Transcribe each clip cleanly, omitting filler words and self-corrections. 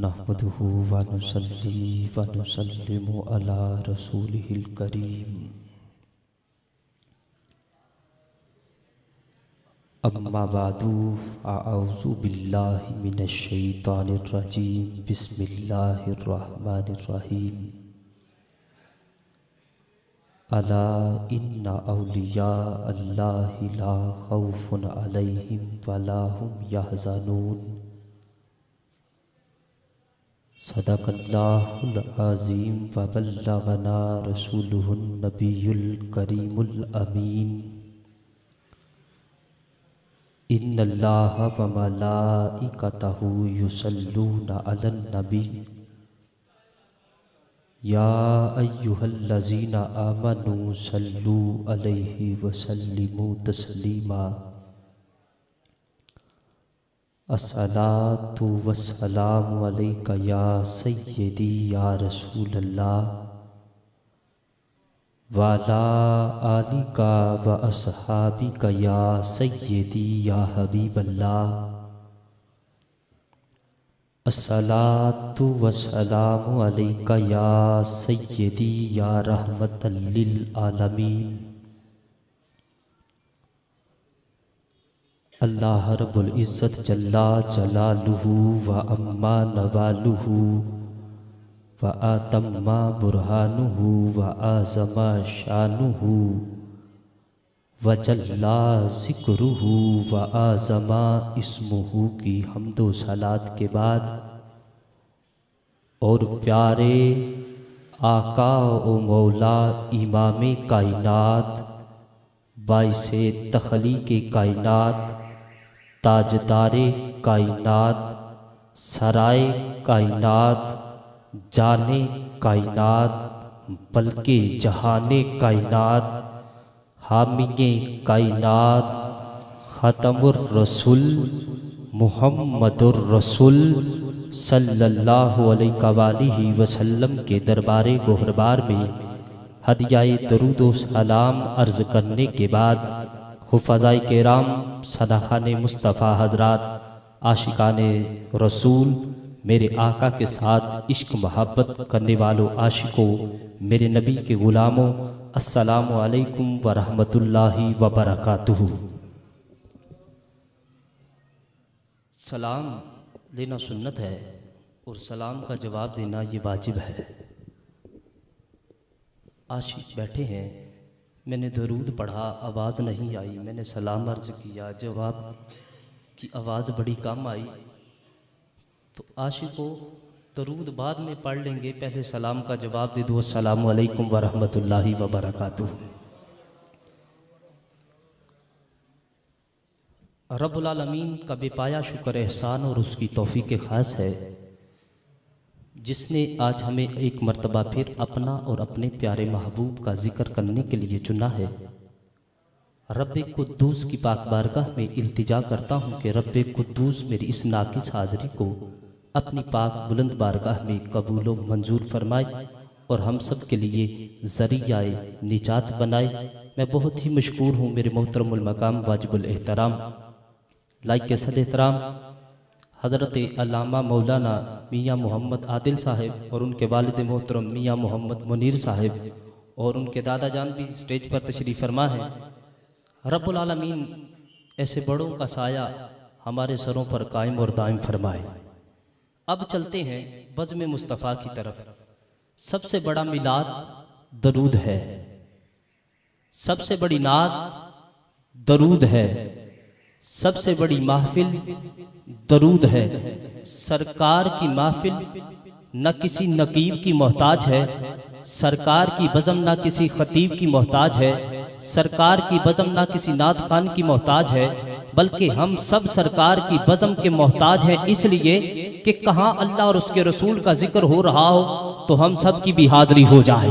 नहमदुहु व नुसल्ली व नुसल्लिमु अला रसूलिहिल करीम। अम्मा बादु अऊज़ु बिल्लाहि मिनश शैतानिर रजीम। बिस्मिल्लाहिर रहमानिर रहीम। अला इन्ना औलिया अल्लाहि ला खौफुन अलैहिम वला हुम यहज़नून। सदक़ल्लाहुल अज़ीम व बल्लगना रसूलुहुन नबियुल करीमुल अमीन। इन्नल्लाहा व मलाइकतहु युसल्लूना अलन नबी या अय्युहल्लज़ीना आमनू सल्लू अलैहि व सल्लिमू तस्लीमा। अस्सलातु वस्सलामु अलैका या सय्यदी या रसूलल्लाह वाला आलिका व अस्हाबिका या सय्यदी या हबीबल्लाह। अस्सलातु वस्सलामु अलैका या सय्यदी या रहमतल लिल आलमीन। अल्लाह रब्बुल इज़्ज़त जल्ला जलालुहु व अम्मा नवालुहु व आतम्मा बुरहानुहु व आज़मा शानुहु व जल्ला ज़िक्रुहु व आज़मा इस्मुहु की हम्दो सलात के बाद और प्यारे आका ओ मौला इमामे कायनात बाइसे तख़लीक़े कायनात ताजदारे कायनात सराय कायनात जाने कायनात बल्कि जहाने कायनात हामिये कायनात ख़तमुर रसूल मुहम्मदुर रसूल सल्लल्लाहु अलैहि वसल्लम के दरबारे गोहरबार में हदियाए दरूद व सलाम अर्ज़ करने के बाद हुफ़ाज़ाए किराम सदाख़ाने मुस्तफ़ा हज़रात आशिकाने रसूल मेरे आका के साथ इश्क मोहब्बत करने वालों आशिकों मेरे नबी के ग़ुलामों अस्सलामु अलैकुम व रहमतुल्लाहि व बरकातुहू। सलाम लेना सुन्नत है और सलाम का जवाब देना ये वाजिब है। आशिक बैठे हैं, मैंने दरूद पढ़ा, आवाज़ नहीं आई, मैंने सलाम अर्ज़ किया, जवाब की आवाज़ बड़ी कम आई। तो आशिकों दरूद बाद में पढ़ लेंगे, पहले सलाम का जवाब दे दो। अस्सलामु अलैकुम व रहमतुल्लाहि व बरकातुहू। रब्बुल आलमीन का बेपाया शुक्र एहसान और उसकी तौफ़ीक़ ख़ास है जिसने आज हमें एक मर्तबा फिर अपना और अपने प्यारे महबूब का जिक्र करने के लिए चुना है। रब्बे कुद्दूस की पाक बारगाह में इल्तिजा करता हूँ कि रब्बे कुद्दूस मेरी इस नाकिस हाज़री को अपनी पाक बुलंद बारगाह में कबूल व मंजूर फरमाए और हम सब के लिए ज़रियाए निजात बनाए। मैं बहुत ही मशकूर हूँ मेरे मोहतरमुल मकाम वाजिबुल एहतराम लाइक के सद एहतराम हज़रत अल्लामा मौलाना मियाँ मोहम्मद आदिल साहिब और उनके वालिद मोहतरम मियाँ मोहम्मद मुनीर साहिब और उनके दादा जान भी स्टेज पर तशरीफ़ फरमा है। रब्बुल आलमीन ऐसे बड़ों का साया हमारे सरों पर कायम और दायम फरमाए। अब चलते हैं बज़्म मुस्तफ़ा की तरफ। सबसे बड़ा मिलाद दरूद है, सबसे बड़ी नात दरूद है, सबसे बड़ी महफिल दरूद है। सरकार की महफिल न किसी नकीब की मोहताज है, सरकार की बज़म न किसी खतीब की मोहताज है, सरकार की बज़म न किसी नात खान की मोहताज है, बल्कि हम सब सरकार की बज़म के मोहताज हैं। इसलिए कि कहाँ अल्लाह और उसके रसूल का जिक्र हो रहा हो तो हम सब की भी हाज़री हो जाए।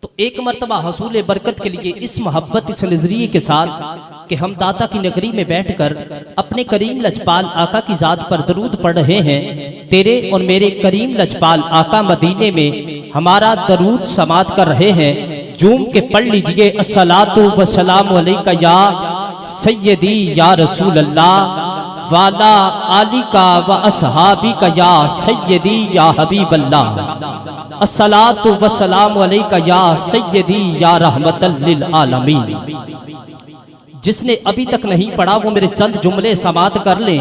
तो एक मर्तबा हसूल बरकत के लिए इस मोहब्बत इस नजरिए के साथ कि हम दाता की नगरी में बैठकर अपने करीम लजपाल आका की ज़ात पर दरूद पढ़ रहे हैं। तेरे और मेरे करीम लजपाल आका मदीने में हमारा दरूद समात कर रहे हैं। जूम के पढ़ लीजिए अस्सलातु वस्सलामु अलैका या सय्यदी या रसूल अल्लाह वाला आली का व असहाबी का या सैयदी या हबीबल्लाह अस्सलातु वस्सलामु अलैका या सैयदी या रहमतल लिल आलमीन। जिसने अभी तक नहीं पढ़ा वो मेरे चंद जुमले समाअत कर ले,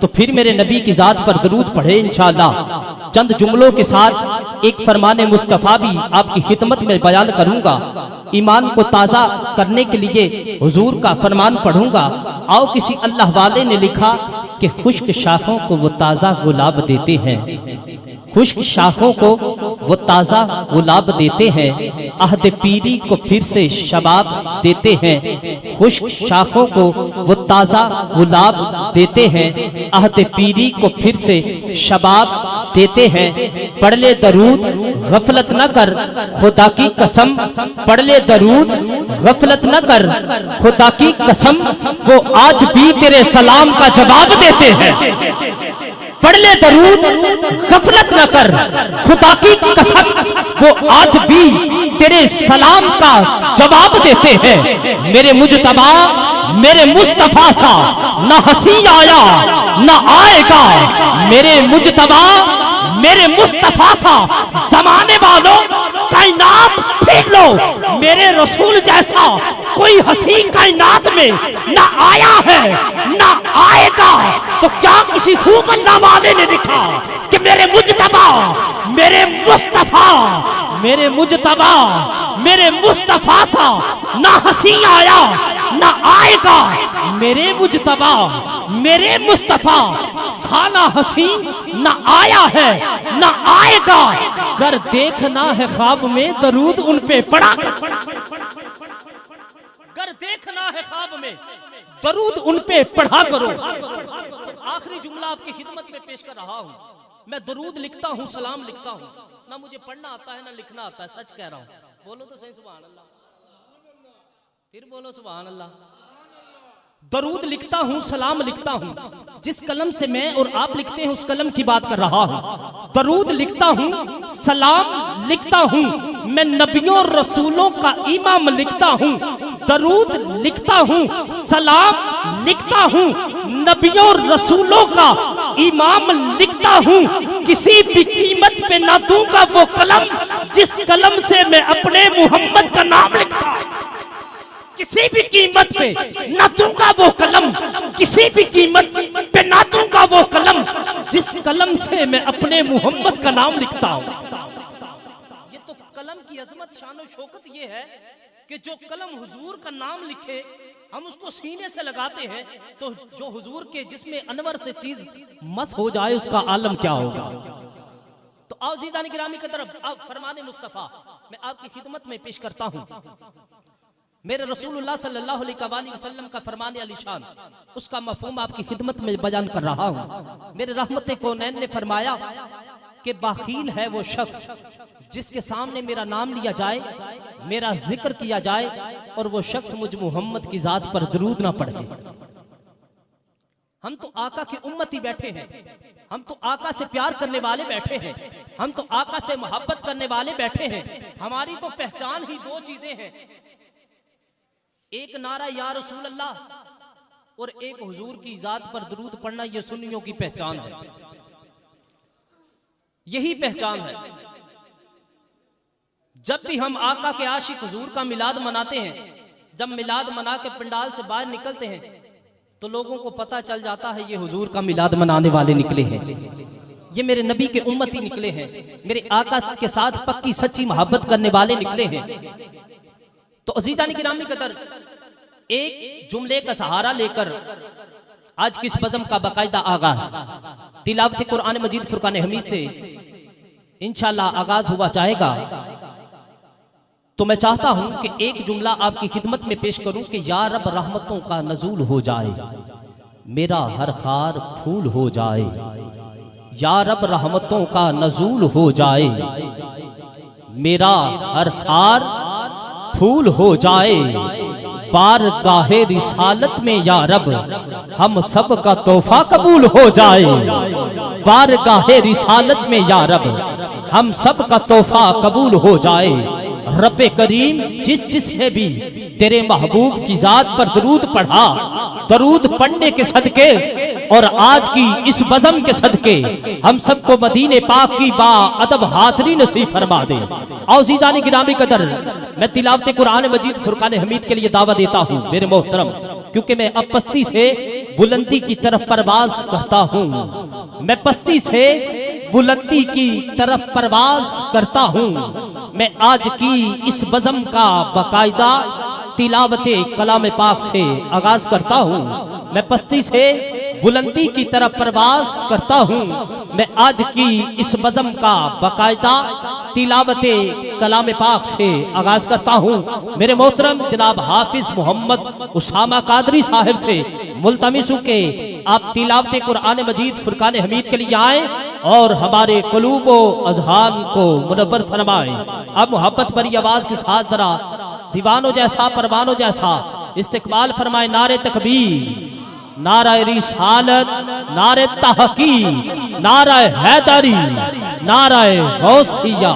तो फिर मेरे नबी की जात पर दरूद पढ़े इंशाअल्लाह। चंद जुमलों के साथ एक फरमाने मुस्तफ़ा भी आपकी खिदमत में बयान करूंगा। ईमान को ताज़ा करने के लिए हुजूर का फरमान पढ़ूंगा। आओ किसी अल्लाह वाले ने लिखा कि खुश्क शाखों को वो ताज़ा गुलाब देते हैं, खुश्क शाखों को वो ताज़ा गुलाब देते हैं, अहद पीरी को फिर से शबाब देते हैं। खुश्क शाखों को वो ताज़ा गुलाब देते हैं, अहद पीरी को फिर से शबाब देते हैं। पढ़ ले दरूद गफलत न कर खुदा की कसम, पढ़ ले दरूद गफलत न कर खुदा की कसम, वो आज भी तेरे सलाम का जवाब देते हैं। पढ़ ले दरूद गफलत न कर खुदा की कसम, वो आज भी तेरे सलाम का जवाब देते हैं। मेरे मुजतबा मेरे मुस्तफा सा न हंसी आया न आएगा, मेरे मुजतबा मेरे मुस्तफा सा जमाने वालों कायनात फेर लो, मेरे रसूल जैसा कोई हंसी कायनात में ना आया है ना आएगा। तो क्या किसी खूब अल्लाह वाले ने लिखा कि मेरे मुजतबा मेरे मुस्तफा मेरे मुजतबा मेरे मुस्तफा सा ना हंसी आया ना आएगा, मेरे मुजतबा मेरे मुस्तफा साना हंसी ना आया है ना आएगा। अगर देखना है ख्वाब में दरूद उन पे पढ़ा कर, अगर देखना है ख्वाब में दरूद उन पे पढ़ा करो। तो आखिरी जुमला आपकी खिदमत में पेश कर रहा हूँ। मैं दरूद लिखता हूँ, सलाम लिखता हूँ, ना मुझे पढ़ना आता है ना लिखना आता है, सच कह रहा हूँ। बोलो तो सही सुभान अल्लाह, फिर बोलो सुभान अल्लाह। दरूद लिखता हूँ, सलाम लिखता हूँ, जिस कलम से मैं और आप लिखते हैं उस कलम की बात कर रहा हूँ। दरूद लिखता हूँ, सलाम लिखता हूँ, मैं नबियों और रसूलों का इमाम लिखता हूँ। दरूद लिखता हूँ, सलाम लिखता हूँ, नबियों और रसूलों का इमाम लिखता हूँ। किसी भी कीमत पे ना दूंगा वो कलम जिस कलम से मैं अपने मोहम्मद का नाम लिखता हूँ। किसी भी कीमत पे ना दूंगा वो कलम, किसी भी कीमत पे ना दूंगा वो कलम जिस कलम से मैं अपने मोहम्मद का नाम लिखता हूँ। ये तो कलम की अजमत शान और शौकत ये है कि जो कलम हुजूर का नाम लिखे हम उसको सीने से लगाते हैं, तो जो हुजूर के जिसमें अनवर से चीज मस हो जाए उसका आलम क्या होगा। तो आओ जीदानी गिरामी की तरफ, अब फरमाने मुस्तफा मैं आपकी खिदमत में पेश करता हूँ। मेरे रसूलुल्लाह सल्लल्लाहु अलैहि वसल्लम का फरमाने अलीशान, उसका मफहूम आपकी खिदमत में बयान कर रहा हूँ। मेरे रहमत कौनैन ने फरमाया कि बखील है वो शख्स जिसके सामने मेरा नाम लिया जाए, मेरा जिक्र किया जाए और वो शख्स मुझ मोहम्मद की जात पर दरूद ना पढ़े। हम तो आका की उम्मती बैठे हैं, हम तो आका से प्यार करने वाले बैठे हैं, हम तो आका से मोहब्बत करने वाले बैठे हैं। हमारी तो पहचान ही दो चीजें हैं, एक नारा या रसूल अल्लाह और एक हुजूर की जात पर दरूद पढ़ना। ये सुन्नियों की पहचान है, यही पहचान है। जब भी हम आका के आशिक हुजूर का मिलाद मनाते हैं, जब मिलाद मना के पंडाल से बाहर निकलते हैं तो लोगों को पता चल जाता है ये हुजूर का मिलाद मनाने वाले निकले हैं, ये मेरे नबी के उम्मती निकले हैं, मेरे आका के साथ पक्की सच्ची मोहब्बत करने वाले निकले हैं। तो अजीजानी गिरामी कदर, एक जुमले का सहारा लेकर आज किस बज़म का बाकायदा आगाज तिलावत कुरान मजीद फुरकान हमीद से इंशाअल्लाह आगाज हुआ जाएगा। तो मैं चाहता हूं कि एक जुमला आपकी खिदमत में पेश करूं कि या रब रहमतों का नजूल हो जाए, मेरा हर खार फूल हो जाए। या रब रहमतों का नजूल हो जाए, मेरा हर खार फूल हो जाए। बारगाहे रिसालत में या रब हम सब का तोहफा कबूल हो जाए। बारगाहे रिसालत में या रब हम सब का तोहफा कबूल हो जाए। रब्बे करीम जिस जिसने भी तेरे महबूब की जात पर दरूद पढ़ा, दरूद पढ़ने के सदके और आज की इस बज़म के सदके हम सबको मदीने पाक की बा अदब हाज़री नसीब फरमा दे। औज़ीज़ानी गिरामी कदर, मैं तिलावत कुरान मजीद फुरकान हमीद के लिए दावा देता हूँ मेरे मोहतरम, क्योंकि मैं अब पस्ती से बुलंदी की तरफ परवाज करता हूँ। मैं पस्ती से बुलंदी की तरफ परवाज करता हूँ। मैं आज की इस बज़म का बाकायदा तिलावते कलाम पाक से आगाज करता हूँ। मैं पस्ती से बुलंदी की तरफ परवाज करता हूँ। मैं आज की इस बज़म का बाकायदा तिलावते कलाम पाक से आगाज करता हूँ। मेरे मोहतरम जनाब हाफिज मोहम्मद उसामा कादरी साहिब से मुल्तमिस हूं कि आप तिलावते कुरान मजीद फुरकान हमीद के लिए आए और हमारे कुलूबो अज़हान को मुनव्वर फरमाए। अब मोहब्बत भरी आवाज के साथ जरा दीवानों जैसा परवानों जैसा इस्तिकबाल फरमाए। नारे तकबीर, नारे रिसालत, नारे तहकीक, नारे हैदरी, नारे गौसिया।